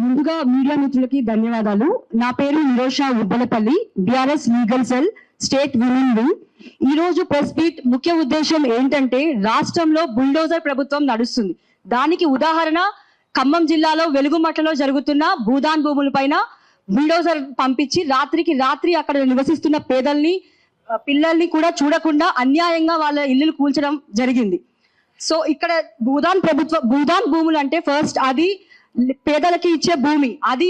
ముందుగా మీడియా మిత్రులకి ధన్యవాదాలు. నా పేరు Nirosha Ubbalapalli, BRS legal cell state women wing. ఈ రోజు ప్రెస్ మీట్ ముఖ్య ఉద్దేశం ఏంటంటే, రాష్ట్రంలో బుల్డోజర్ ప్రభుత్వం నడుస్తుంది. దానికి ఉదాహరణ ఖమ్మం జిల్లాలో వెలుగుమట్లలో జరుగుతున్న భూదాన్ భూముల పైన బుల్డోజర్ పంపించి రాత్రికి రాత్రి అక్కడ నివసిస్తున్న పేదల్ని, పిల్లల్ని కూడా చూడకుండా అన్యాయంగా వాళ్ళ ఇల్లులు కూల్చడం జరిగింది. సో ఇక్కడ భూదాన్ భూములు అంటే ఫస్ట్ అది పేదలకి ఇచ్చే భూమి. అది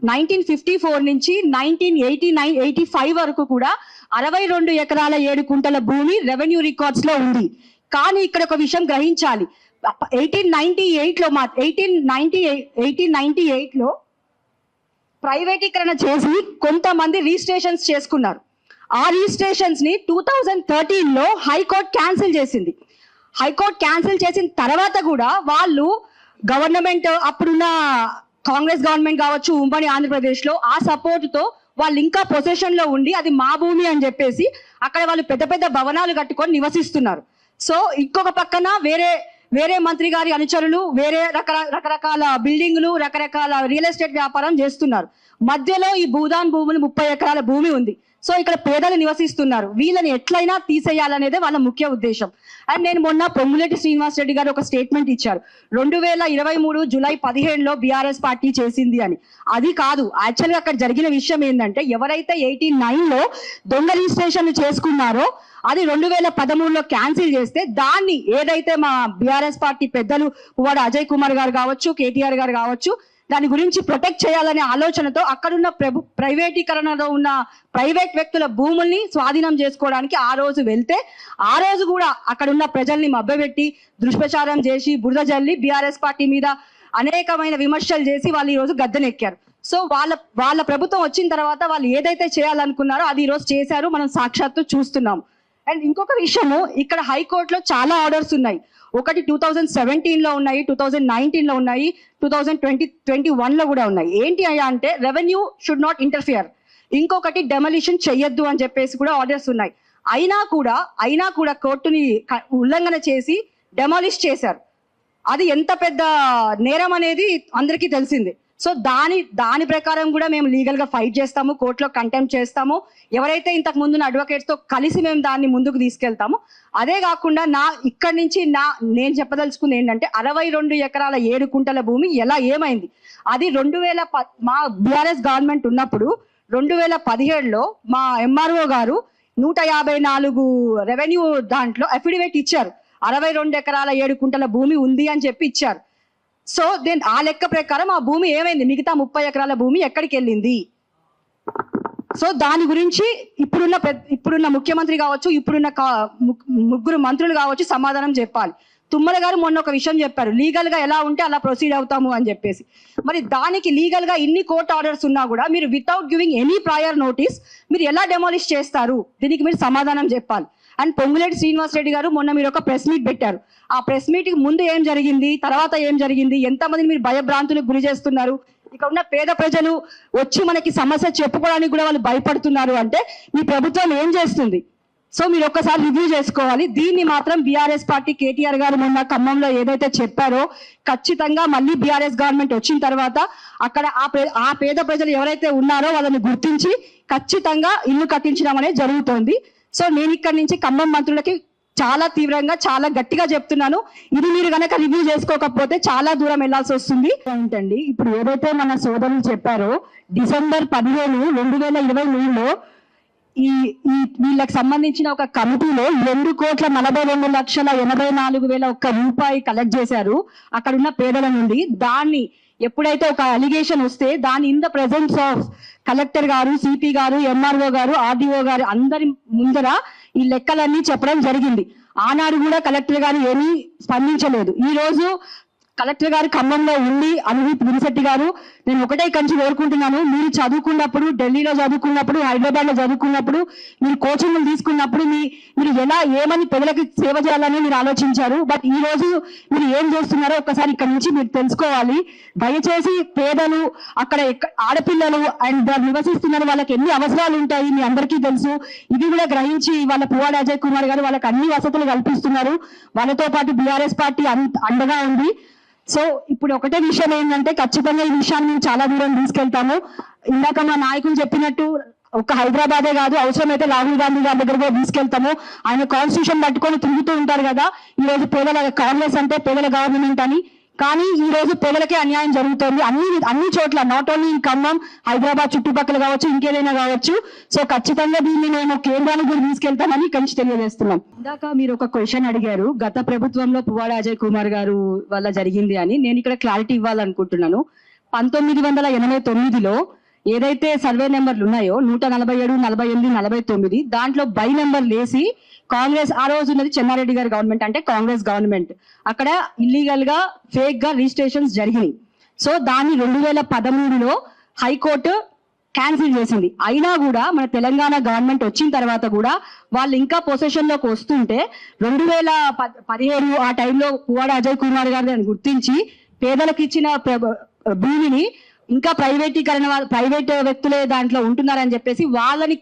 1954 నుంచి 1985 వరకు కూడా 62 ఎకరాల 7 కుంటల భూమి రెవెన్యూ రికార్డ్స్ లో ఉంది. కానీ ఇక్కడ ఒక విషయం గ్రహించాలి, 1898 లో ప్రైవేటీకరణ చేసి కొంతమంది రిజిస్ట్రేషన్స్ చేసుకున్నారు. ఆ రిజిస్ట్రేషన్స్ ని 2013 లో హైకోర్టు క్యాన్సిల్ చేసింది. హైకోర్టు క్యాన్సిల్ చేసిన తర్వాత కూడా వాళ్ళు గవర్నమెంట్, అప్పుడున్న కాంగ్రెస్ గవర్నమెంట్ కావచ్చు, ఉమ్మడి ఆంధ్రప్రదేశ్ లో ఆ సపోర్ట్ తో వాళ్ళు ఇంకా పొజిషన్ లో ఉండి అది మా భూమి అని చెప్పేసి అక్కడ వాళ్ళు పెద్ద పెద్ద భవనాలు కట్టుకొని నివసిస్తున్నారు. సో ఇంకొక పక్కన వేరే మంత్రి గారి అనుచరులు వేరే రకరకాల బిల్డింగ్లు, రకరకాల రియల్ ఎస్టేట్ వ్యాపారం చేస్తున్నారు. మధ్యలో ఈ భూదాన్ భూములు 30 ఎకరాల భూమి ఉంది. సో ఇక్కడ పేదలు నివసిస్తున్నారు. వీళ్ళని ఎట్లయినా తీసేయాలనేదే వాళ్ళ ముఖ్య ఉద్దేశం. అండ్ నేను మొన్న పొంగులేటి శ్రీనివాస్ రెడ్డి గారు ఒక స్టేట్మెంట్ ఇచ్చారు, 2023 జూలై 17లో బీఆర్ఎస్ పార్టీ చేసింది అని. అది కాదు, యాక్చువల్గా అక్కడ జరిగిన విషయం ఏంటంటే, ఎవరైతే 89లో దొంగ రిజిస్ట్రేషన్ చేసుకున్నారో అది 2013లో క్యాన్సిల్ చేస్తే దాన్ని ఏదైతే మా బీఆర్ఎస్ పార్టీ పెద్దలు పువ్వాడ అజయ్ కుమార్ గారు కావచ్చు, కేటీఆర్ గారు కావచ్చు, దాని గురించి ప్రొటెక్ట్ చేయాలనే ఆలోచనతో అక్కడున్న ప్రైవేటీకరణలో ఉన్న ప్రైవేట్ వ్యక్తుల భూముల్ని స్వాధీనం చేసుకోవడానికి ఆ రోజు వెళ్తే, ఆ రోజు కూడా అక్కడున్న ప్రజల్ని మభ్యపెట్టి దుష్ప్రచారం చేసి బురద జల్లి బీఆర్ఎస్ పార్టీ మీద అనేకమైన విమర్శలు చేసి వాళ్ళు ఈ రోజు గద్దెనెక్కారు. సో వాళ్ళ ప్రభుత్వం వచ్చిన తర్వాత వాళ్ళు ఏదైతే చేయాలనుకున్నారో అది ఈ రోజు చేశారు, మనం సాక్షాత్తు చూస్తున్నాం. అండ్ ఇంకొక విషయము, ఇక్కడ హైకోర్టులో చాలా ఆర్డర్స్ ఉన్నాయి. ఒకటి 2017లో ఉన్నాయి, 2019లో ఉన్నాయి, 2021లో కూడా ఉన్నాయి. ఏంటి అయ్యా అంటే, రెవెన్యూ షుడ్ నాట్ ఇంటర్ఫియర్, ఇంకొకటి డెమలిషన్ చెయ్యొద్దు అని చెప్పేసి కూడా ఆర్డర్స్ ఉన్నాయి. అయినా కూడా కోర్టుని ఉల్లంఘన చేసి డెమాలిష్ చేశారు. అది ఎంత పెద్ద నేరం అనేది అందరికీ తెలిసిందే. సో దాని ప్రకారం కూడా మేము లీగల్ గా ఫైట్ చేస్తాము, కోర్టులో కంటెంప్ట్ చేస్తాము. ఎవరైతే ఇంతకు ముందున్న అడ్వకేట్స్ తో కలిసి మేము దాన్ని ముందుకు తీసుకెళ్తాము. అదే కాకుండా ఇక్కడి నుంచి నేను చెప్పదలుచుకుంది ఏంటంటే, 62 ఎకరాల 7 కుంటల భూమి ఏమైంది, అది మా బీఆర్ఎస్ గవర్నమెంట్ ఉన్నప్పుడు 2017లో మా ఎంఆర్ఓ గారు 154 రెవెన్యూ దాంట్లో అఫిడవిట్ ఇచ్చారు, 62 ఎకరాల 7 కుంటల భూమి ఉంది అని చెప్పి ఇచ్చారు. సో ఆ లెక్క ప్రకారం ఆ భూమి ఏమైంది, మిగతా 30 ఎకరాల భూమి ఎక్కడికి వెళ్ళింది? సో దాని గురించి ఇప్పుడున్న ముఖ్యమంత్రి కావచ్చు, ఇప్పుడున్న ముగ్గురు మంత్రులు కావచ్చు సమాధానం చెప్పాలి. తుమ్మల గారు మొన్న ఒక విషయం చెప్పారు, లీగల్ గా ఎలా ఉంటే అలా ప్రొసీడ్ అవుతాము అని చెప్పేసి. మరి దానికి లీగల్ గా ఇన్ని కోర్ట్ ఆర్డర్స్ ఉన్నా కూడా మీరు without giving any prior notice మీరు ఎలా డెమాలిష్ చేస్తారు? దీనికి మీరు సమాధానం చెప్పాలి. అండ్ పొంగులేటి శ్రీనివాస్ రెడ్డి గారు మొన్న మీరు ఒక ప్రెస్ మీట్ పెట్టారు. ఆ ప్రెస్ మీట్ కి ముందు ఏం జరిగింది, తర్వాత ఏం జరిగింది, ఎంతమందిని మీరు భయభ్రాంతులకు గురి చేస్తున్నారు, ఇక్కడ ఉన్న పేద ప్రజలు వచ్చి మనకి సమస్య చెప్పుకోవడానికి కూడా వాళ్ళు భయపడుతున్నారు అంటే మీ ప్రభుత్వం ఏం చేస్తుంది? సో మీరు ఒక్కసారి రివ్యూ చేసుకోవాలి. దీన్ని మాత్రం బీఆర్ఎస్ పార్టీ కేటీఆర్ గారు మొన్న ఖమ్మంలో ఏదైతే చెప్పారో, ఖచ్చితంగా మళ్ళీ బీఆర్ఎస్ గవర్నమెంట్ వచ్చిన తర్వాత అక్కడ ఆ పేద ప్రజలు ఎవరైతే ఉన్నారో వాళ్ళని గుర్తించి ఖచ్చితంగా ఇల్లు కట్టించడం అనేది జరుగుతోంది. సో నేను ఇక్కడి నుంచి ఖమ్మం మంత్రులకి చాలా తీవ్రంగా, చాలా గట్టిగా చెప్తున్నాను, ఇది మీరు కనుక రివ్యూ చేసుకోకపోతే చాలా దూరం వెళ్లాల్సి వస్తుంది. ఏంటండి, ఇప్పుడు ఏదైతే మన సోదరులు చెప్పారో, డిసెంబర్ 15, 2023లో వీళ్ళకి సంబంధించిన ఒక కమిటీలో 2,42,84,000 రూపాయి కలెక్ట్ చేశారు అక్కడ ఉన్న పేదల నుండి. దాన్ని ఎప్పుడైతే ఒక అలిగేషన్ వస్తే దాని in the presence of collector గారు, సిపి గారు, ఎంఆర్ఓ గారు, ఆర్డీఓ గారు అందరి ముందర ఈ లెక్కలన్నీ చెప్పడం జరిగింది. ఆనాడు కూడా కలెక్టర్ గారు ఏమీ స్పందించలేదు. ఈ రోజు కలెక్టర్ గారు ఖమ్మంలో ఉండి అనుదీప్ గురిశెట్టి గారు, నేను ఒకటే కంచి కోరుకుంటున్నాను, మీరు చదువుకున్నప్పుడు, ఢిల్లీలో చదువుకున్నప్పుడు, హైదరాబాద్ లో చదువుకున్నప్పుడు, మీరు కోచింగ్లు తీసుకున్నప్పుడు మీరు ఏమని ప్రజలకు సేవ చేయాలని మీరు ఆలోచించారు. బట్ ఈ రోజు మీరు ఏం చేస్తున్నారో ఒక్కసారి ఇక్కడ నుంచి మీరు తెలుసుకోవాలి. దయచేసి పేదలు, అక్కడ ఆడపిల్లలు అండ్ నివసిస్తున్నారు, వాళ్ళకి ఎన్ని అవసరాలు ఉంటాయి మీ అందరికీ తెలుసు. ఇది కూడా గ్రహించి వాళ్ళ పువ్వాడ అజయ్ కుమార్ గారు వాళ్ళకి అన్ని వసతులు కల్పిస్తున్నారు. వాళ్ళతో పాటు బీఆర్ఎస్ పార్టీ అండగా ఉంది. సో ఇప్పుడు ఒకటే విషయం ఏంటంటే ఖచ్చితంగా ఈ విషయాన్ని మేము చాలా దూరం తీసుకెళ్తాము. ఇందాక మా నాయకులు చెప్పినట్టు ఒక హైదరాబాదే కాదు, అవసరమైతే రాహుల్ గాంధీ గారి దగ్గర కూడా తీసుకెళ్తాము. ఆయన కాన్స్టిట్యూషన్ పట్టుకొని తిరుగుతూ ఉంటారు కదా, ఈ రోజు పేదల కాంగ్రెస్ అంటే పేదల గవర్నమెంట్ అని. కానీ ఈ రోజు పేదలకే అన్యాయం జరుగుతుంది అన్ని చోట్ల, not only in Khammam, Hyderabad చుట్టుపక్కల కావచ్చు, ఇంకేదైనా కావచ్చు. సో ఖచ్చితంగా దీన్ని మేము కేంద్రానికి కూడా తీసుకెళ్తామని కలిసి తెలియజేస్తున్నాం. ఇందాక మీరు ఒక క్వశ్చన్ అడిగారు, గత ప్రభుత్వంలో పువ్వాడ అజయ్ కుమార్ గారు వల్ల జరిగింది అని. నేను ఇక్కడ క్లారిటీ ఇవ్వాలనుకుంటున్నాను. 1989లో ఏదైతే సర్వే నెంబర్లు ఉన్నాయో 147, 48, 49, దాంట్లో బై నెంబర్ లేసి కాంగ్రెస్, ఆ రోజు ఉన్నది చెన్నారెడ్డి గారి గవర్నమెంట్, అంటే కాంగ్రెస్ గవర్నమెంట్, అక్కడ ఇల్లీగల్ గా ఫేక్ గా రిజిస్ట్రేషన్స్ జరిగినాయి. సో దాన్ని 2013లో హైకోర్టు క్యాన్సిల్ చేసింది. అయినా కూడా మన తెలంగాణ గవర్నమెంట్ వచ్చిన తర్వాత కూడా వాళ్ళు ఇంకా పొసెషన్ లోకి వస్తుంటే 2017 ఆ టైంలో పువ్వాడ అజయ్ కుమార్ గారిని గుర్తించి పేదలకు ఇచ్చిన భూమిని ఇంకా ప్రైవేట్ వ్యక్తులే దాంట్లో ఉంటున్నారని చెప్పేసి వాళ్ళని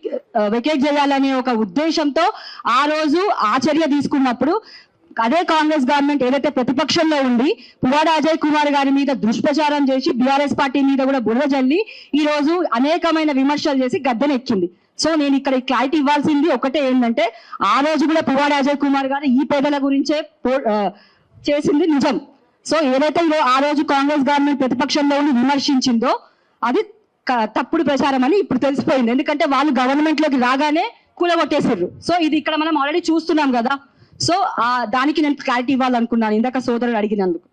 వెకేట్ చేయాలనే ఒక ఉద్దేశంతో ఆ రోజు ఆ చర్య తీసుకున్నప్పుడు అదే కాంగ్రెస్ గవర్నమెంట్ ఏదైతే ప్రతిపక్షంలో ఉండి పువ్వాడ అజయ్ కుమార్ గారి మీద దుష్ప్రచారం చేసి బీఆర్ఎస్ పార్టీ మీద కూడా బురద జల్లి ఈ రోజు అనేకమైన విమర్శలు చేసి గద్దెనెక్కింది. సో నేను ఇక్కడ క్లారిటీ ఇవ్వాల్సింది ఒకటే ఏంటంటే, ఆ రోజు కూడా పువ్వాడ అజయ్ కుమార్ గారు ఈ పేదల గురించే చేసింది నిజం. సో ఏదైతే ఆ రోజు కాంగ్రెస్ గవర్నమెంట్ ప్రతిపక్షంలో ఉండి విమర్శించిందో అది తప్పుడు ప్రచారం అని ఇప్పుడు తెలిసిపోయింది. ఎందుకంటే వాళ్ళు గవర్నమెంట్ లోకి రాగానే కూలగొట్టేసారు. సో ఇది ఇక్కడ మనం ఆల్రెడీ చూస్తున్నాం కదా. సో దానికి నేను క్లారిటీ ఇవ్వాలనుకున్నాను ఇందాక సోదరుడు అడిగినందుకు.